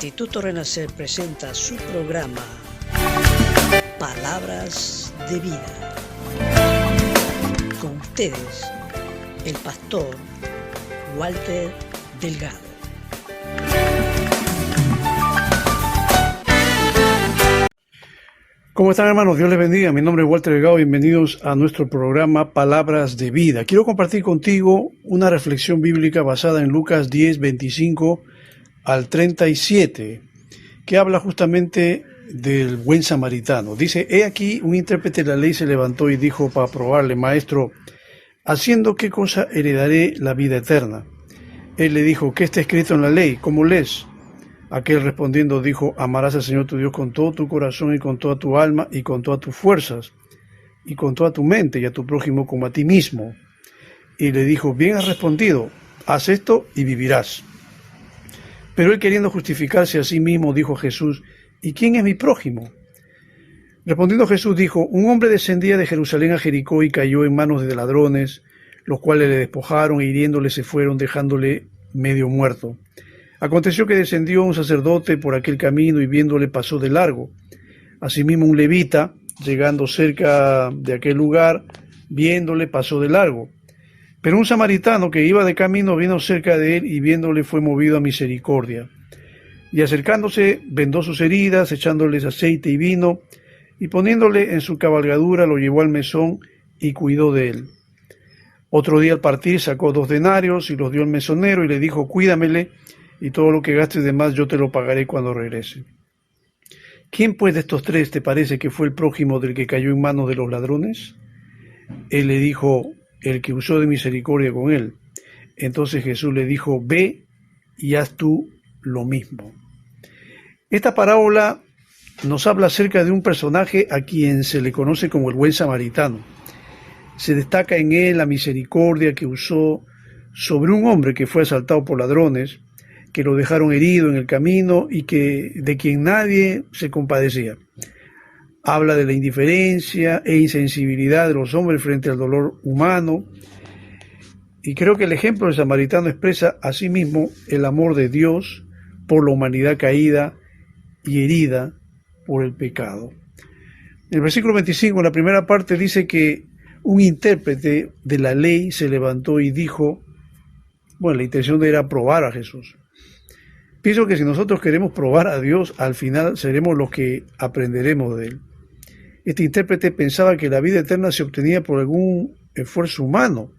Instituto Renacer presenta su programa Palabras de Vida. Con ustedes, el pastor Walter Delgado. ¿Cómo están, hermanos? Dios les bendiga. Mi nombre es Walter Delgado. Bienvenidos a nuestro programa Palabras de Vida. Quiero compartir contigo una reflexión bíblica basada en Lucas 10, 25 al 37, que habla justamente del buen samaritano. Dice: he aquí, un intérprete de la ley se levantó y dijo para probarle: Maestro, ¿haciendo qué cosa heredaré la vida eterna? Él le dijo: ¿qué está escrito en la ley? ¿Cómo lees? Aquel respondiendo dijo: amarás al Señor tu Dios con todo tu corazón y con toda tu alma y con todas tus fuerzas y con toda tu mente, y a tu prójimo como a ti mismo. Y le dijo: bien has respondido, haz esto y vivirás. Pero él, queriendo justificarse a sí mismo, dijo a Jesús: ¿y quién es mi prójimo? Respondiendo Jesús dijo: un hombre descendía de Jerusalén a Jericó y cayó en manos de ladrones, los cuales le despojaron e hiriéndole se fueron, dejándole medio muerto. Aconteció que descendió un sacerdote por aquel camino y viéndole pasó de largo. Asimismo un levita, llegando cerca de aquel lugar, viéndole pasó de largo. Pero un samaritano que iba de camino vino cerca de él y viéndole fue movido a misericordia. Y acercándose vendó sus heridas, echándoles aceite y vino, y poniéndole en su cabalgadura lo llevó al mesón y cuidó de él. Otro día al partir sacó 2 denarios y los dio al mesonero y le dijo: cuídamele, y todo lo que gastes de más yo te lo pagaré cuando regrese. ¿Quién pues de estos 3 te parece que fue el prójimo del que cayó en manos de los ladrones? Él le dijo: el que usó de misericordia con él. Entonces Jesús le dijo: ve y haz tú lo mismo. Esta parábola nos habla acerca de un personaje a quien se le conoce como el buen samaritano. Se destaca en él la misericordia que usó sobre un hombre que fue asaltado por ladrones, que lo dejaron herido en el camino y de quien nadie se compadecía. Habla de la indiferencia e insensibilidad de los hombres frente al dolor humano. Y creo que el ejemplo del samaritano expresa asimismo el amor de Dios por la humanidad caída y herida por el pecado. En el versículo 25, en la primera parte, dice que un intérprete de la ley se levantó y dijo, la intención era probar a Jesús. Pienso que si nosotros queremos probar a Dios, al final seremos los que aprenderemos de Él. Este intérprete pensaba que la vida eterna se obtenía por algún esfuerzo humano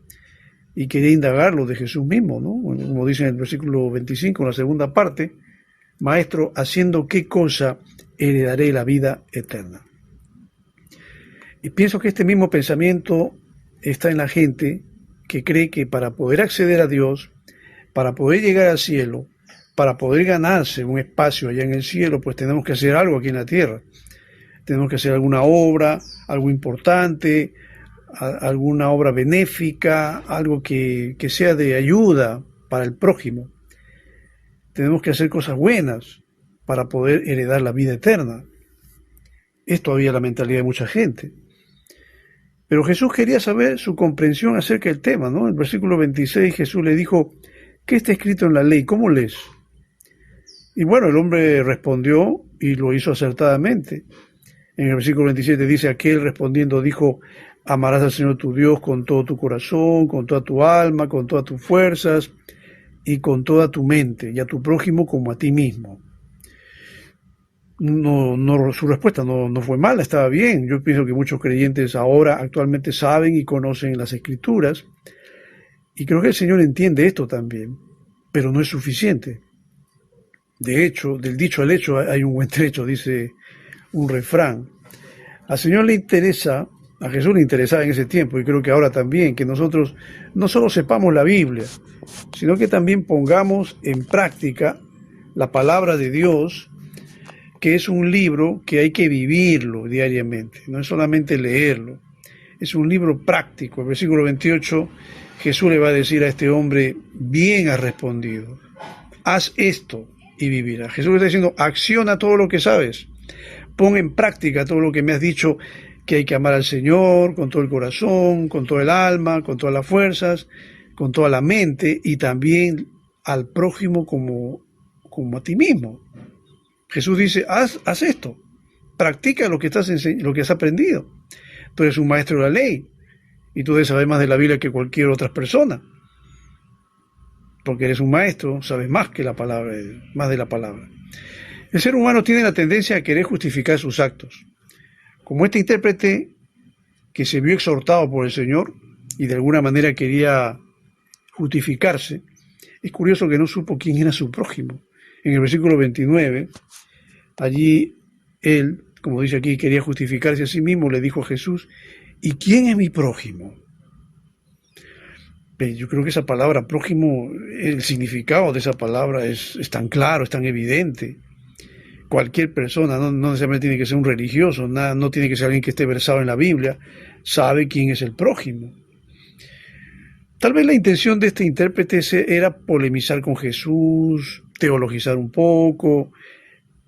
y quería indagarlo de Jesús mismo, ¿no? Como dice en el versículo 25, en la segunda parte: Maestro, ¿haciendo qué cosa heredaré la vida eterna? Y pienso que este mismo pensamiento está en la gente que cree que para poder acceder a Dios, para poder llegar al cielo, para poder ganarse un espacio allá en el cielo, pues tenemos que hacer algo aquí en la tierra. Tenemos que hacer alguna obra, algo importante, alguna obra benéfica, algo que sea de ayuda para el prójimo. Tenemos que hacer cosas buenas para poder heredar la vida eterna. Es todavía la mentalidad de mucha gente. Pero Jesús quería saber su comprensión acerca del tema, ¿no? En el versículo 26 Jesús le dijo: ¿qué está escrito en la ley? ¿Cómo lees? Y el hombre respondió y lo hizo acertadamente. En el versículo 27 dice: aquel respondiendo dijo: amarás al Señor tu Dios con todo tu corazón, con toda tu alma, con todas tus fuerzas y con toda tu mente, y a tu prójimo como a ti mismo. Su respuesta no fue mala, estaba bien. Yo pienso que muchos creyentes ahora actualmente saben y conocen las Escrituras, y creo que el Señor entiende esto también, pero no es suficiente. De hecho, del dicho al hecho hay un buen trecho, dice un refrán. Al Señor le interesa, a Jesús le interesaba en ese tiempo, y creo que ahora también, que nosotros no solo sepamos la Biblia, sino que también pongamos en práctica la palabra de Dios, que es un libro que hay que vivirlo diariamente, no es solamente leerlo, es un libro práctico. El versículo 28, Jesús le va a decir a este hombre: bien has respondido, haz esto y vivirás. Jesús le está diciendo: acciona todo lo que sabes, pon en práctica todo lo que me has dicho, que hay que amar al Señor con todo el corazón, con todo el alma, con todas las fuerzas, con toda la mente, y también al prójimo como a ti mismo. Jesús dice, haz esto, practica lo que lo que has aprendido. Tú eres un maestro de la ley y tú debes saber más de la Biblia que cualquier otra persona. Porque eres un maestro, sabes más que la palabra, más de la palabra. El ser humano tiene la tendencia a querer justificar sus actos. Como este intérprete que se vio exhortado por el Señor y de alguna manera quería justificarse, es curioso que no supo quién era su prójimo. En el versículo 29, allí él, como dice aquí, quería justificarse a sí mismo, le dijo a Jesús, ¿y quién es mi prójimo? Yo creo que esa palabra prójimo, el significado de esa palabra es tan claro, es tan evidente. Cualquier persona, no necesariamente tiene que ser un religioso, no tiene que ser alguien que esté versado en la Biblia, sabe quién es el prójimo. Tal vez la intención de este intérprete era polemizar con Jesús, teologizar un poco,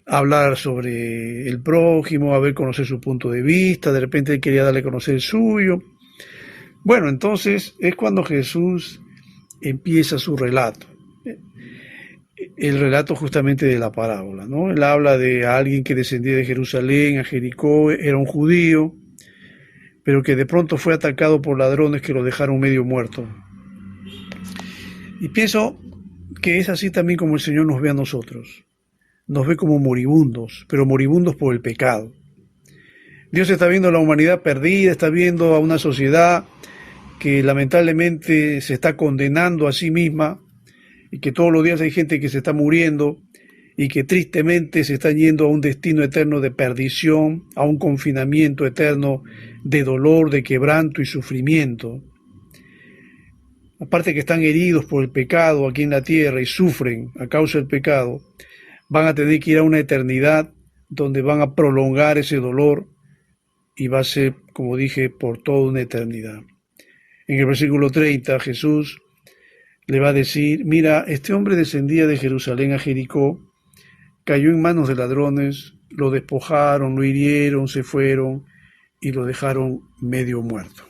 hablar sobre el prójimo, a ver, conocer su punto de vista, de repente él quería darle a conocer el suyo. Bueno, entonces es cuando Jesús empieza su relato, el relato justamente de la parábola, ¿no? Él habla de alguien que descendía de Jerusalén a Jericó, era un judío, pero que de pronto fue atacado por ladrones que lo dejaron medio muerto. Y pienso que es así también como el Señor nos ve a nosotros. Nos ve como moribundos, pero moribundos por el pecado. Dios está viendo a la humanidad perdida, está viendo a una sociedad que lamentablemente se está condenando a sí misma y que todos los días hay gente que se está muriendo y que tristemente se está yendo a un destino eterno de perdición, a un confinamiento eterno de dolor, de quebranto y sufrimiento. Aparte que están heridos por el pecado aquí en la tierra y sufren a causa del pecado, van a tener que ir a una eternidad donde van a prolongar ese dolor y va a ser, como dije, por toda una eternidad. En el versículo 30, Jesús le va a decir, mira, este hombre descendía de Jerusalén a Jericó, cayó en manos de ladrones, lo despojaron, lo hirieron, se fueron y lo dejaron medio muerto.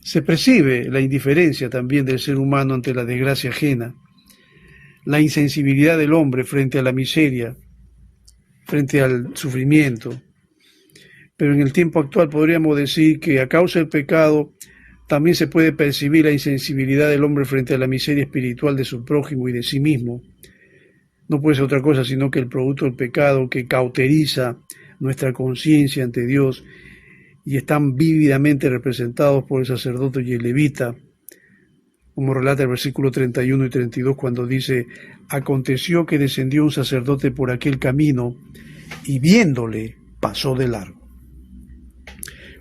Se percibe la indiferencia también del ser humano ante la desgracia ajena, la insensibilidad del hombre frente a la miseria, frente al sufrimiento. Pero en el tiempo actual podríamos decir que a causa del pecado también se puede percibir la insensibilidad del hombre frente a la miseria espiritual de su prójimo y de sí mismo. No puede ser otra cosa sino que el producto del pecado que cauteriza nuestra conciencia ante Dios y están vívidamente representados por el sacerdote y el levita, como relata el versículo 31 y 32 cuando dice, aconteció que descendió un sacerdote por aquel camino y viéndole pasó de largo.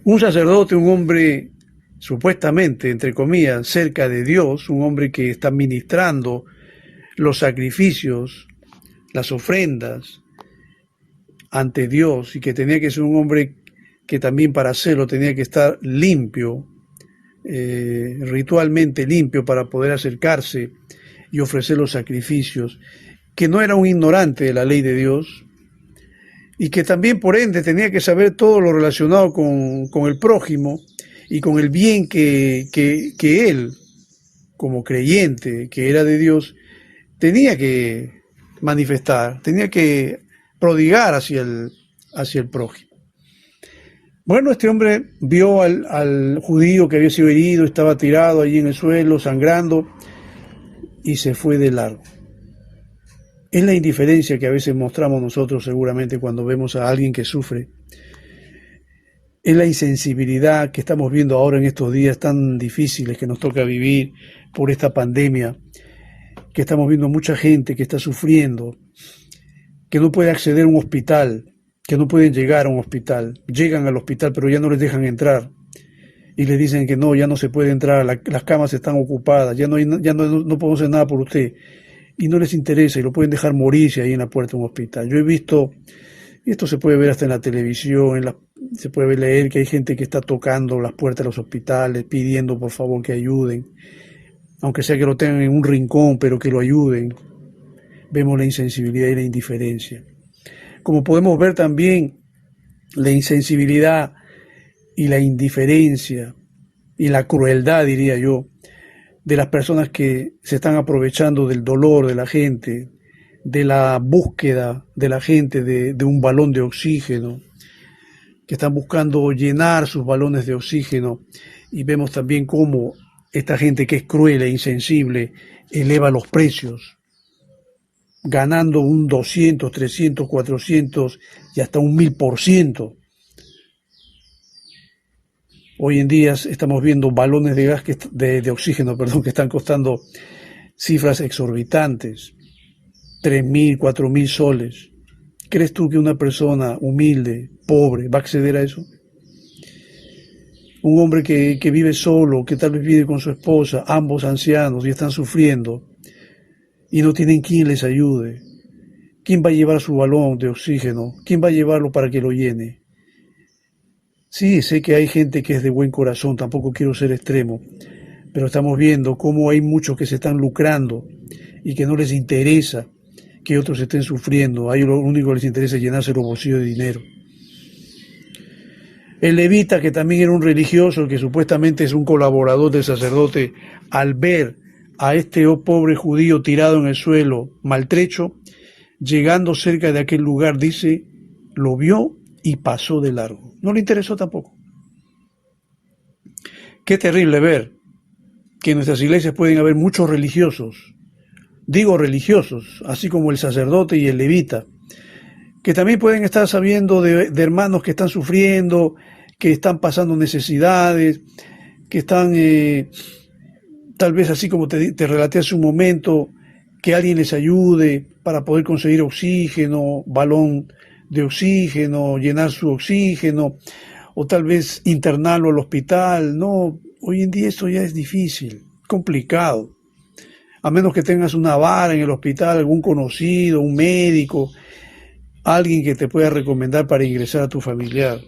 Un sacerdote, un hombre supuestamente, entre comillas, cerca de Dios, un hombre que está ministrando los sacrificios, las ofrendas ante Dios y que tenía que ser un hombre que también para hacerlo tenía que estar limpio, ritualmente limpio para poder acercarse y ofrecer los sacrificios, que no era un ignorante de la ley de Dios y que también por ende tenía que saber todo lo relacionado con el prójimo y con el bien que él, como creyente que era de Dios, tenía que manifestar, tenía que prodigar hacia el prójimo. Bueno, este hombre vio al judío que había sido herido, estaba tirado allí en el suelo, sangrando, y se fue de largo. Es la indiferencia que a veces mostramos nosotros seguramente cuando vemos a alguien que sufre. Es la insensibilidad que estamos viendo ahora en estos días tan difíciles que nos toca vivir por esta pandemia, que estamos viendo mucha gente que está sufriendo, que no puede acceder a un hospital, que no pueden llegar a un hospital. Llegan al hospital pero ya no les dejan entrar y les dicen que no, ya no se puede entrar, las camas están ocupadas, ya no podemos hacer nada por usted, y no les interesa y lo pueden dejar morirse ahí en la puerta de un hospital. Yo he visto, y esto se puede ver hasta en la televisión, se puede leer que hay gente que está tocando las puertas de los hospitales, pidiendo por favor que ayuden, aunque sea que lo tengan en un rincón, pero que lo ayuden. Vemos la insensibilidad y la indiferencia. Como podemos ver también la insensibilidad y la indiferencia y la crueldad, diría yo, de las personas que se están aprovechando del dolor de la gente, de la búsqueda de la gente de un balón de oxígeno, que están buscando llenar sus balones de oxígeno, y vemos también cómo esta gente que es cruel e insensible eleva los precios, ganando un 200, 300, 400 y hasta un 1000%. Hoy en día estamos viendo balones de gas de oxígeno, que están costando cifras exorbitantes, 3.000, 4.000 soles. ¿Crees tú que una persona humilde, pobre, va a acceder a eso? Un hombre que vive solo, que tal vez vive con su esposa, ambos ancianos y están sufriendo y no tienen quien les ayude. ¿Quién va a llevar su balón de oxígeno? ¿Quién va a llevarlo para que lo llene? Sí, sé que hay gente que es de buen corazón, tampoco quiero ser extremo, pero estamos viendo cómo hay muchos que se están lucrando y que no les interesa que otros estén sufriendo. A ellos lo único que les interesa es llenarse los bolsillos de dinero. El levita, que también era un religioso, que supuestamente es un colaborador del sacerdote, al ver a este pobre judío tirado en el suelo, maltrecho, llegando cerca de aquel lugar, dice, lo vio y pasó de largo. No le interesó tampoco. Qué terrible ver que en nuestras iglesias pueden haber muchos religiosos, digo religiosos, así como el sacerdote y el levita, que también pueden estar sabiendo de hermanos que están sufriendo, que están pasando necesidades, que están, tal vez así como te relaté hace un momento, que alguien les ayude para poder conseguir oxígeno, balón de oxígeno, llenar su oxígeno, o tal vez internarlo al hospital. No, hoy en día esto ya es difícil, complicado. A menos que tengas una vara en el hospital, algún conocido, un médico, alguien que te pueda recomendar para ingresar a tu familiar.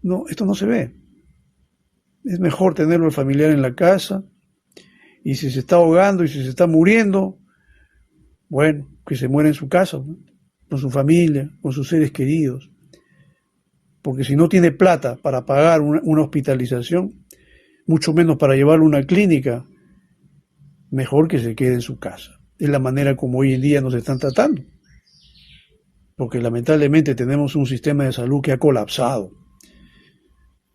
No, esto no se ve. Es mejor tenerlo al familiar en la casa, y si se está ahogando y si se está muriendo, bueno, que se muera en su casa, ¿no? Con su familia, con sus seres queridos. Porque si no tiene plata para pagar una hospitalización, mucho menos para llevarlo a una clínica, mejor que se quede en su casa. Es la manera como hoy en día nos están tratando. Porque lamentablemente tenemos un sistema de salud que ha colapsado.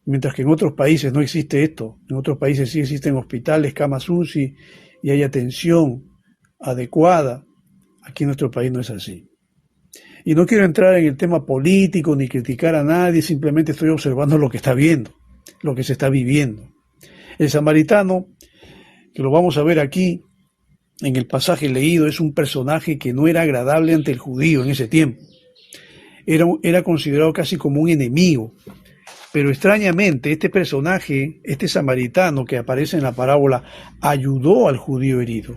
Mientras que en otros países no existe esto. En otros países sí existen hospitales, camas UCI y hay atención adecuada. Aquí en nuestro país no es así. Y no quiero entrar en el tema político ni criticar a nadie, simplemente estoy observando lo que está viendo, lo que se está viviendo. El samaritano, que lo vamos a ver aquí en el pasaje leído, es un personaje que no era agradable ante el judío en ese tiempo. Era considerado casi como un enemigo. Pero extrañamente este personaje, este samaritano que aparece en la parábola, ayudó al judío herido.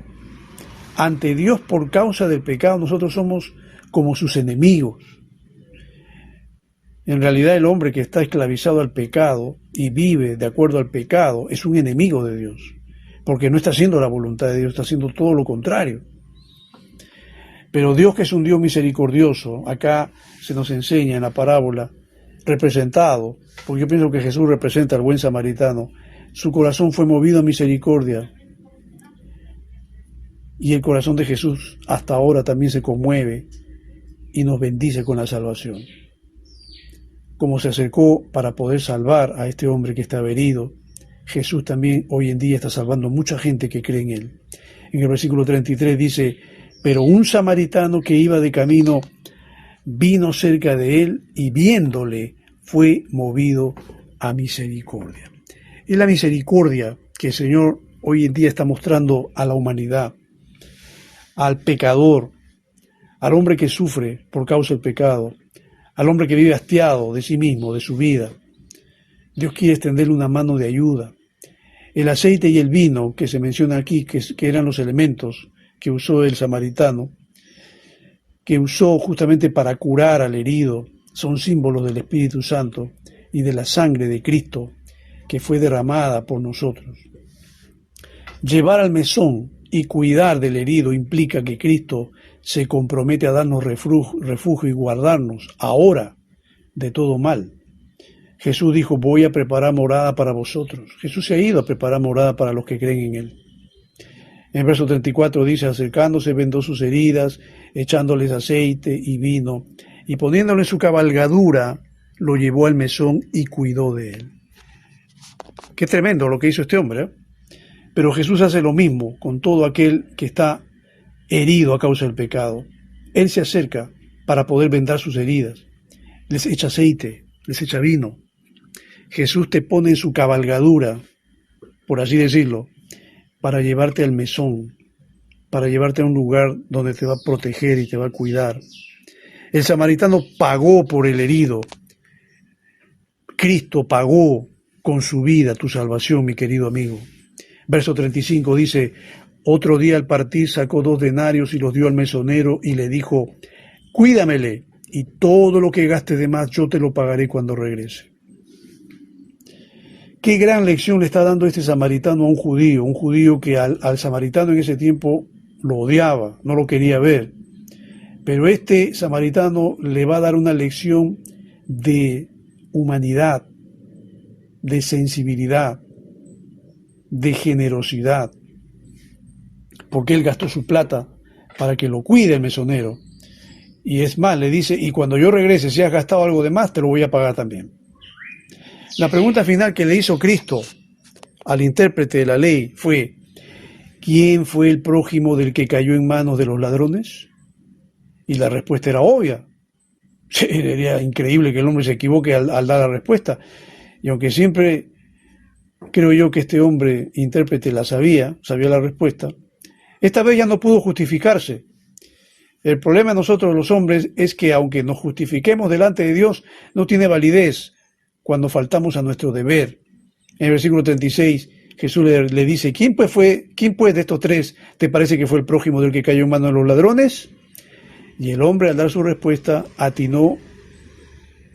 Ante Dios, por causa del pecado, nosotros somos como sus enemigos. En realidad, el hombre que está esclavizado al pecado y vive de acuerdo al pecado es un enemigo de Dios, porque no está haciendo la voluntad de Dios, está haciendo todo lo contrario. Pero Dios, que es un Dios misericordioso, acá se nos enseña en la parábola, representado, porque yo pienso que Jesús representa al buen samaritano, su corazón fue movido a misericordia, y el corazón de Jesús hasta ahora también se conmueve y nos bendice con la salvación. Como se acercó para poder salvar a este hombre que estaba herido, Jesús también hoy en día está salvando mucha gente que cree en Él. En el versículo 33 dice, pero un samaritano que iba de camino vino cerca de él y viéndole fue movido a misericordia. Es la misericordia que el Señor hoy en día está mostrando a la humanidad, al pecador, al hombre que sufre por causa del pecado, al hombre que vive hastiado de sí mismo, de su vida. Dios quiere extenderle una mano de ayuda. El aceite y el vino que se menciona aquí, que eran los elementos que usó el samaritano, que usó justamente para curar al herido, son símbolos del Espíritu Santo y de la sangre de Cristo que fue derramada por nosotros. Llevar al mesón y cuidar del herido implica que Cristo se compromete a darnos refugio y guardarnos ahora de todo mal. Jesús dijo, voy a preparar morada para vosotros. Jesús se ha ido a preparar morada para los que creen en Él. En el verso 34 dice, acercándose vendó sus heridas, echándoles aceite y vino, y poniéndole su cabalgadura, lo llevó al mesón y cuidó de él. Qué tremendo lo que hizo este hombre, ¿eh? Pero Jesús hace lo mismo con todo aquel que está herido a causa del pecado. Él se acerca para poder vendar sus heridas. Les echa aceite, les echa vino. Jesús te pone en su cabalgadura, por así decirlo, para llevarte al mesón, para llevarte a un lugar donde te va a proteger y te va a cuidar. El samaritano pagó por el herido. Cristo pagó con su vida tu salvación, mi querido amigo. Verso 35 dice, otro día al partir sacó 2 denarios y los dio al mesonero y le dijo, cuídamele y todo lo que gastes de más yo te lo pagaré cuando regrese. Qué gran lección le está dando este samaritano a un judío que al samaritano en ese tiempo lo odiaba, no lo quería ver. Pero este samaritano le va a dar una lección de humanidad, de sensibilidad, de generosidad, porque él gastó su plata para que lo cuide el mesonero. Y es más, le dice, y cuando yo regrese, si has gastado algo de más, te lo voy a pagar también. La pregunta final que le hizo Cristo al intérprete de la ley fue, ¿quién fue el prójimo del que cayó en manos de los ladrones? Y la respuesta era obvia. Sería increíble que el hombre se equivoque al dar la respuesta. Y aunque siempre creo yo que este hombre intérprete la sabía la respuesta, esta vez ya no pudo justificarse. El problema de nosotros los hombres es que aunque nos justifiquemos delante de Dios, no tiene validez cuando faltamos a nuestro deber. En el versículo 36, Jesús le dice, ¿quién pues de estos 3 te parece que fue el prójimo del que cayó en manos de los ladrones? Y el hombre al dar su respuesta atinó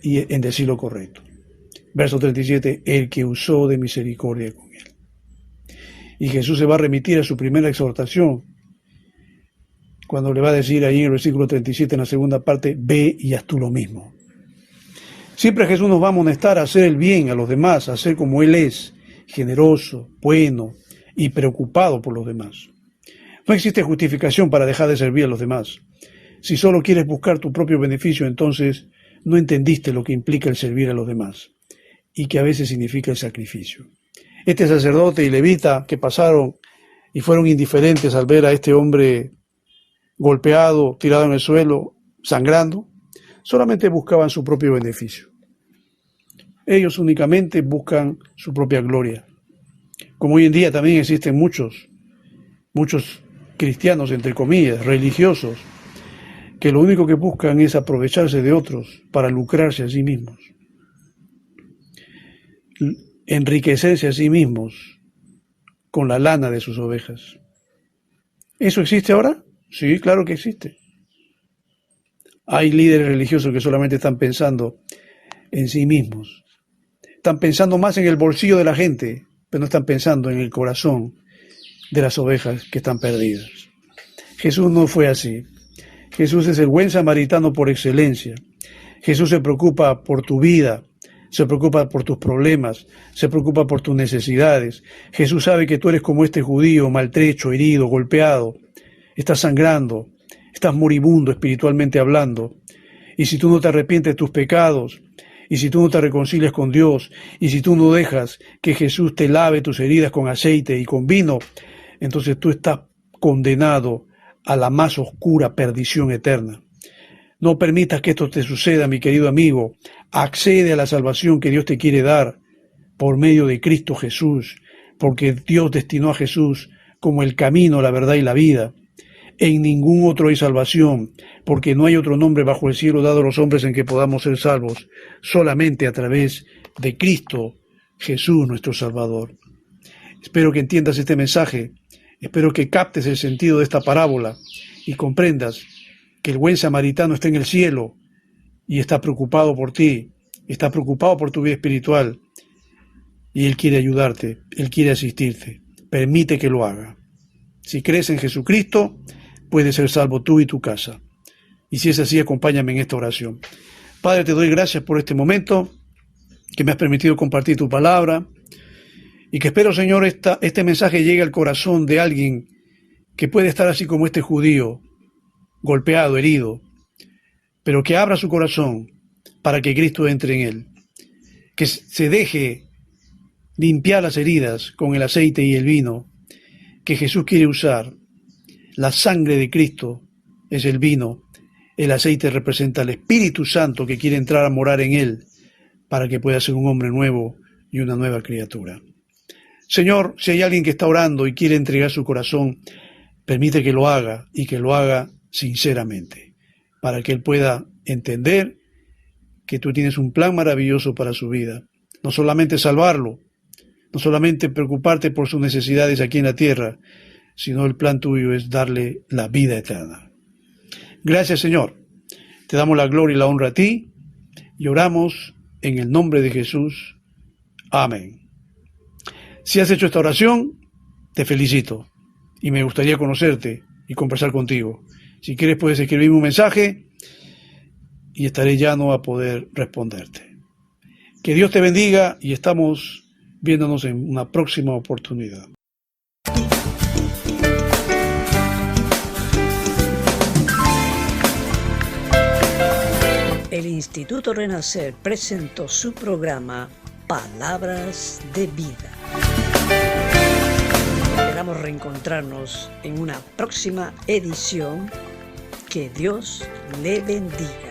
en decir lo correcto. Verso 37, el que usó de misericordia con él. Y Jesús se va a remitir a su primera exhortación, cuando le va a decir ahí en el versículo 37, en la segunda parte, ve y haz tú lo mismo. Siempre Jesús nos va a amonestar a hacer el bien a los demás, a ser como Él es, generoso, bueno y preocupado por los demás. No existe justificación para dejar de servir a los demás. Si solo quieres buscar tu propio beneficio, entonces no entendiste lo que implica el servir a los demás y que a veces significa el sacrificio. Este sacerdote y levita que pasaron y fueron indiferentes al ver a este hombre golpeado, tirado en el suelo, sangrando, solamente buscaban su propio beneficio. Ellos únicamente buscan su propia gloria. Como hoy en día también existen muchos cristianos, entre comillas, religiosos, que lo único que buscan es aprovecharse de otros para lucrarse a sí mismos, enriquecerse a sí mismos con la lana de sus ovejas. ¿Eso existe ahora? Sí, claro que existe. Hay líderes religiosos que solamente están pensando en sí mismos. Están pensando más en el bolsillo de la gente, pero no están pensando en el corazón de las ovejas que están perdidas. Jesús no fue así. Jesús es el buen samaritano por excelencia. Jesús se preocupa por tu vida, se preocupa por tus problemas, se preocupa por tus necesidades. Jesús sabe que tú eres como este judío, maltrecho, herido, golpeado. Estás sangrando, estás moribundo espiritualmente hablando. Y si tú no te arrepientes de tus pecados, y si tú no te reconcilias con Dios, y si tú no dejas que Jesús te lave tus heridas con aceite y con vino, entonces tú estás condenado a la más oscura perdición eterna. No permitas que esto te suceda, mi querido amigo. Accede a la salvación que Dios te quiere dar por medio de Cristo Jesús, porque Dios destinó a Jesús como el camino, la verdad y la vida. En ningún otro hay salvación, porque no hay otro nombre bajo el cielo dado a los hombres en que podamos ser salvos, solamente a través de Cristo Jesús, nuestro Salvador. Espero que entiendas este mensaje, espero que captes el sentido de esta parábola y comprendas que el buen samaritano está en el cielo y está preocupado por ti, está preocupado por tu vida espiritual y Él quiere ayudarte, Él quiere asistirte. Permite que lo haga. Si crees en Jesucristo, puedes ser salvo tú y tu casa. Y si es así, acompáñame en esta oración. Padre, te doy gracias por este momento que me has permitido compartir tu palabra y que espero, Señor, este mensaje llegue al corazón de alguien que puede estar así como este judío, golpeado, herido, pero que abra su corazón para que Cristo entre en él, que se deje limpiar las heridas con el aceite y el vino que Jesús quiere usar. La sangre de Cristo es el vino, el aceite representa al Espíritu Santo que quiere entrar a morar en él para que pueda ser un hombre nuevo y una nueva criatura. Señor, si hay alguien que está orando y quiere entregar su corazón, permite que lo haga y que lo haga sinceramente, para que él pueda entender que tú tienes un plan maravilloso para su vida. No solamente salvarlo, no solamente preocuparte por sus necesidades aquí en la tierra, sino el plan tuyo es darle la vida eterna. Gracias, Señor. Te damos la gloria y la honra a ti y oramos en el nombre de Jesús. Amén. Si has hecho esta oración, te felicito y me gustaría conocerte y conversar contigo. Si quieres puedes escribirme un mensaje y estaré llano a poder responderte. Que Dios te bendiga y estamos viéndonos en una próxima oportunidad. El Instituto Renacer presentó su programa Palabras de Vida. Esperamos reencontrarnos en una próxima edición. Que Dios le bendiga.